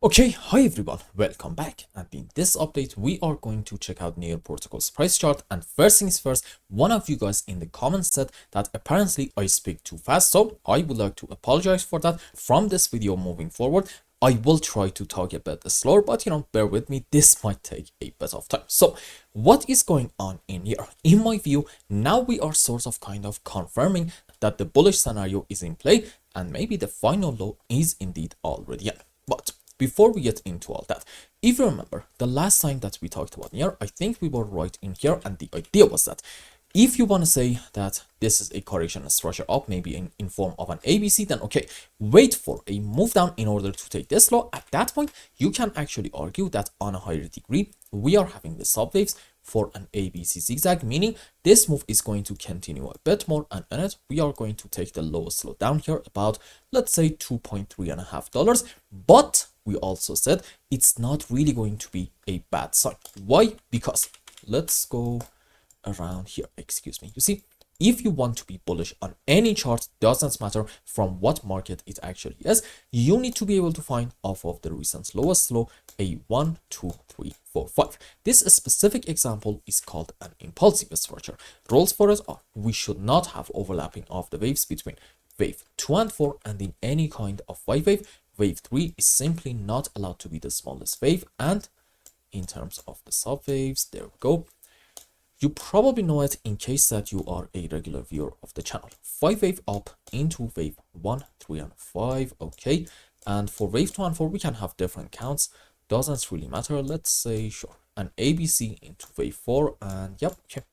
Okay, hi everyone, welcome back, and in this update we are going to check out Near Protocol's price chart. And first things first, one of you guys in the comments said that apparently I speak too fast, so I would like to apologize for that. From this video moving forward, I will try to talk a bit slower, but bear with me, this might take a bit of time. So what is going on in here? In my view, now we are sort of kind of confirming that the bullish scenario is in play, and maybe the final low is indeed already in. But before we get into all that, if you remember the last time that we talked about here, I think we were right in here, and the idea was that if you want to say that this is a correction structure up, maybe in form of an ABC, then okay, wait for a move down in order to take this low. At that point, you can actually argue that on a higher degree, we are having the subwaves for an ABC zigzag, meaning this move is going to continue a bit more, and in it, we are going to take the lowest low down here about, let's say, $2.3.5. But we also said it's not really going to be a bad sign. Why? Because let's go around here, excuse me. You see, if you want to be bullish on any chart, doesn't matter from what market it actually is, you need to be able to find off of the recent lowest low a 1, 2, 3, 4, 5. This specific example is called an impulsive structure. Rules for it are we should not have overlapping of the waves between wave 2 and 4, and in any kind of wave, wave 3 is simply not allowed to be the smallest wave. And in terms of the subwaves, there we go. You probably know it in case that you are a regular viewer of the channel. 5 wave up into wave 1, 3, and 5. Okay. And for wave 2 and 4, we can have different counts. Doesn't really matter. Let's say, sure, an ABC into wave 4. And yep, okay,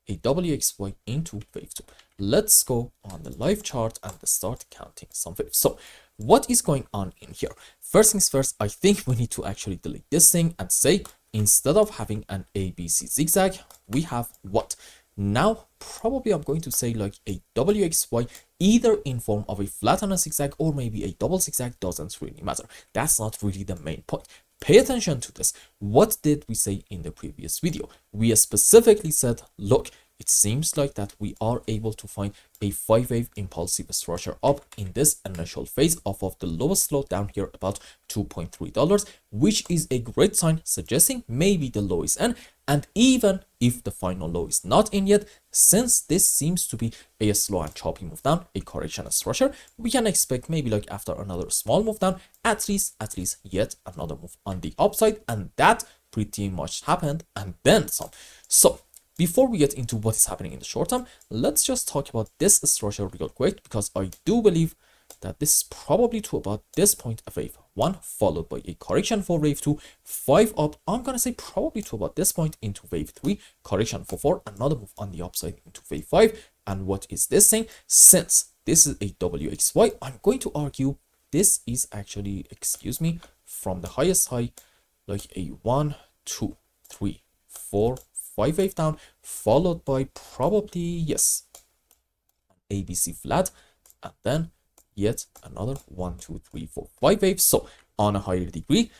a WXY into wave 2. Let's go on the live chart and start counting some waves. So what is going on in here? First things first, I think we need to actually delete this thing and say, instead of having an ABC zigzag, we have what? Now, probably I'm going to say like a WXY, either in form of a flat on a zigzag or maybe a double zigzag, doesn't really matter. That's not really the main point. Pay attention to this. What did we say in the previous video? We specifically said, look, it seems like that we are able to find a 5-wave impulsive structure up in this initial phase off of the lowest low down here about $2.3, which is a great sign suggesting maybe the low is in. And even if the final low is not in yet, since this seems to be a slow and choppy move down, a correction structure, we can expect maybe like after another small move down, at least yet another move on the upside. And that pretty much happened, and then some. So before we get into what is happening in the short term, let's just talk about this structure real quick, because I do believe that this is probably to about this point of wave 1, followed by a correction for wave 2, 5 up. I'm gonna say probably to about this point into wave 3, correction for 4, another move on the upside into wave 5. And what is this thing? Since this is a WXY, I'm going to argue this is actually, excuse me, from the highest high, like a 1, 2, 3, 4, 5 wave down, followed by probably, yes, ABC flat, and then yet another 1, 2, 3, 4, 5 waves. So on a higher degree,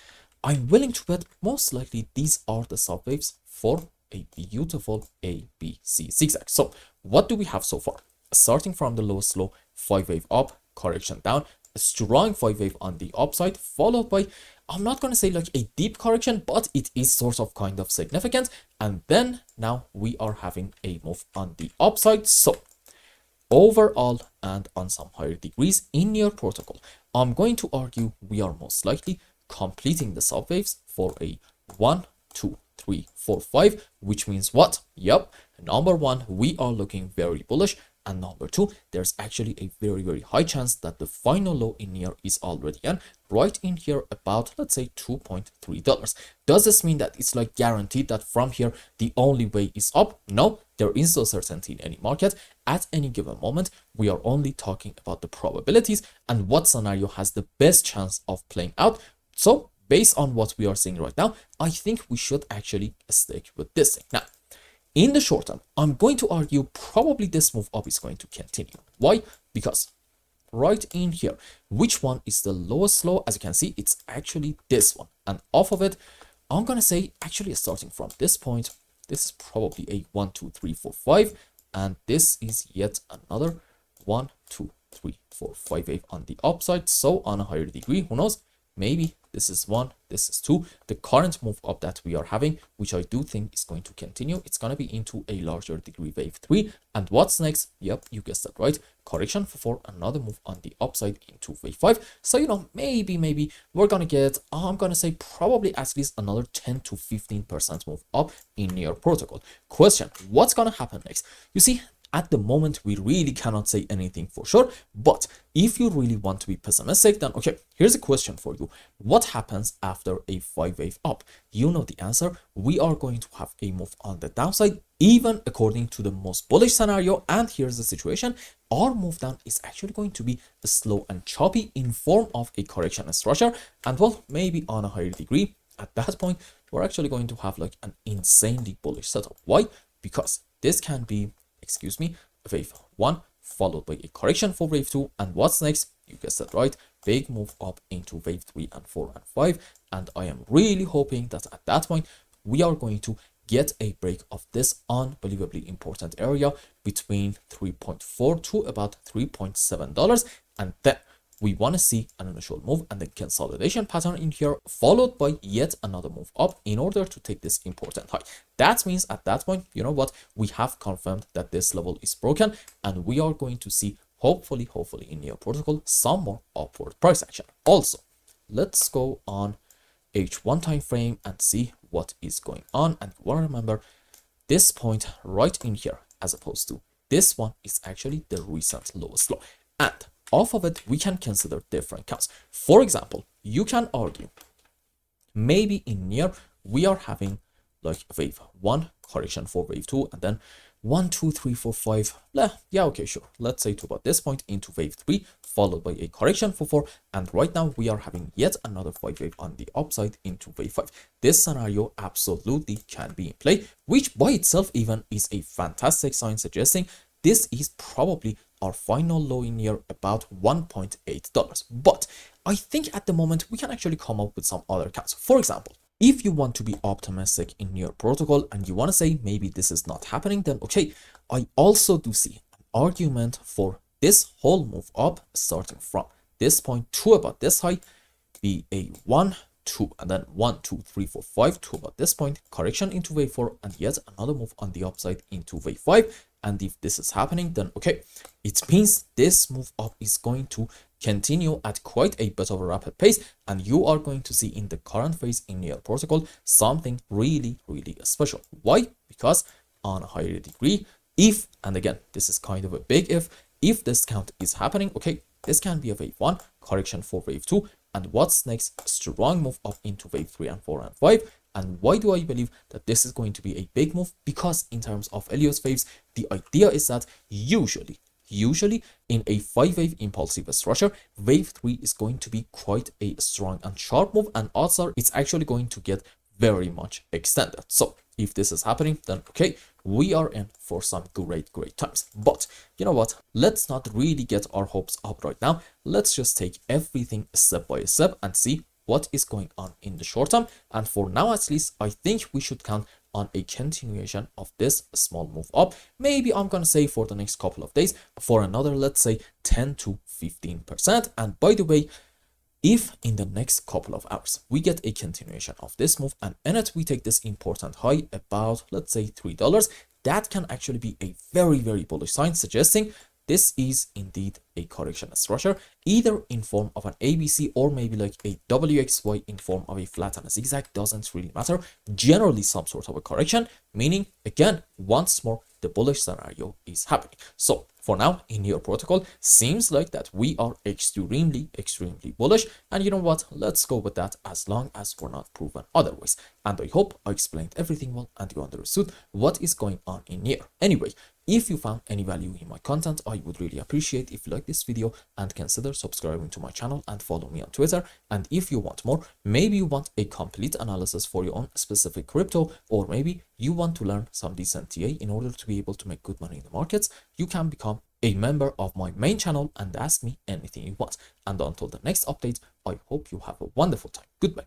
I'm willing to bet most likely these are the subwaves for a beautiful ABC zigzag. So what do we have so far? Starting from the lowest low, 5 wave up, correction down, a strong 5 wave on the upside, followed by, I'm not going to say like a deep correction, but it is sort of kind of significant. And then now we are having a move on the upside. So overall, and on some higher degrees in your protocol, I'm going to argue we are most likely completing the subwaves for a 1, 2, 3, 4, 5, which means what? Yep, number 1, we are looking very bullish. And number 2, there's actually a very high chance that the final low in here is already in, right in here about, let's say, $2.3. Does this mean that it's like guaranteed that from here the only way is up? No, there is no certainty in any market. At any given moment, we are only talking about the probabilities and what scenario has the best chance of playing out. So based on what we are seeing right now, I think we should actually stick with this thing. Now, in the short term, I'm going to argue probably this move up is going to continue. Why? Because right in here, which one is the lowest low? As you can see, it's actually this one. And off of it, I'm going to say actually starting from this point, this is probably a 1, 2, 3, 4, 5. And this is yet another 1, 2, 3, 4, 5 wave on the upside. So on a higher degree, who knows? Maybe this is 1, this is 2. The current move up that we are having, which I do think is going to continue, it's going to be into a larger degree wave 3. And what's next? Yep, you guessed that right. Correction for 4, another move on the upside into wave 5. So, you know, maybe we're going to get, I'm going to say probably at least another 10 to 15% move up in Near Protocol. Question, what's going to happen next? You see, at the moment, we really cannot say anything for sure, but if you really want to be pessimistic, then okay, here's a question for you. What happens after a 5-wave up? You know the answer. We are going to have a move on the downside, even according to the most bullish scenario. And here's the situation. Our move down is actually going to be slow and choppy in form of a correction structure. And well, maybe on a higher degree, at that point, we're actually going to have like an insanely bullish setup. Why? Because this can be, excuse me, wave 1 followed by a correction for wave 2, and what's next? You guessed that right, big move up into wave 3 and 4 and 5. And I am really hoping that at that point we are going to get a break of this unbelievably important area between 3.4 to about $3.7, and then we want to see an initial move and the consolidation pattern in here, followed by yet another move up in order to take this important high. That means at that point, you know what, we have confirmed that this level is broken, and we are going to see hopefully in Near Protocol some more upward price action. Also, let's go on H1 time frame and see what is going on. And you want to remember this point right in here, as opposed to this one, is actually the recent lowest low, and off of it we can consider different counts. For example, you can argue maybe in Near we are having like wave 1 correction for wave 2, and then 1 2 3 4 5, yeah, okay, sure, let's say to about this point into wave 3 followed by a correction for 4, and right now we are having yet another 5-wave on the upside into wave 5. This scenario absolutely can be in play, which by itself even is a fantastic sign, suggesting this is probably our final low in Near about $1.8. But I think at the moment we can actually come up with some other counts. For example, if you want to be optimistic in Near Protocol and you want to say maybe this is not happening, then okay, I also do see an argument for this whole move up starting from this point to about this high be a 1 2 and then 1 2 3 4 5 to about this point, correction into wave 4, and yet another move on the upside into wave 5. And if this is happening, then okay, it means this move up is going to continue at quite a bit of a rapid pace, and you are going to see in the current phase in Near Protocol something really special. Why? Because on a higher degree, if, and again this is kind of a big if this count is happening, okay, this can be a wave 1 correction for wave 2, and what's next? Strong move up into wave 3 and 4 and 5. And why do I believe that this is going to be a big move? Because in terms of Elliott waves, the idea is that usually in a 5-wave impulsive structure, wave 3 is going to be quite a strong and sharp move, and odds are it's actually going to get very much extended. So if this is happening, then okay, we are in for some great times. But you know what, let's not really get our hopes up right now. Let's just take everything step by step and see what is going on in the short term. And for now, at least, I think we should count on a continuation of this small move up. Maybe I'm gonna say for the next couple of days for another, let's say 10 to 15%. And by the way, if in the next couple of hours we get a continuation of this move and in it we take this important high about, let's say $3, that can actually be a very bullish sign, suggesting this is indeed a correction structure, either in form of an ABC or maybe like a WXY in form of a flat and a zigzag, doesn't really matter. Generally some sort of a correction, meaning again, once more, the bullish scenario is happening. So for now, in Near Protocol, seems like that we are extremely bullish. And you know what? Let's go with that as long as we're not proven otherwise. And I hope I explained everything well and you understood what is going on in Near. Anyway, if you found any value in my content, I would really appreciate if you like this video and consider subscribing to my channel and follow me on Twitter. And if you want more, maybe you want a complete analysis for your own specific crypto, or maybe you want to learn some decent TA in order to be able to make good money in the markets, you can become a member of my main channel and ask me anything you want. And until the next update, I hope you have a wonderful time. Goodbye.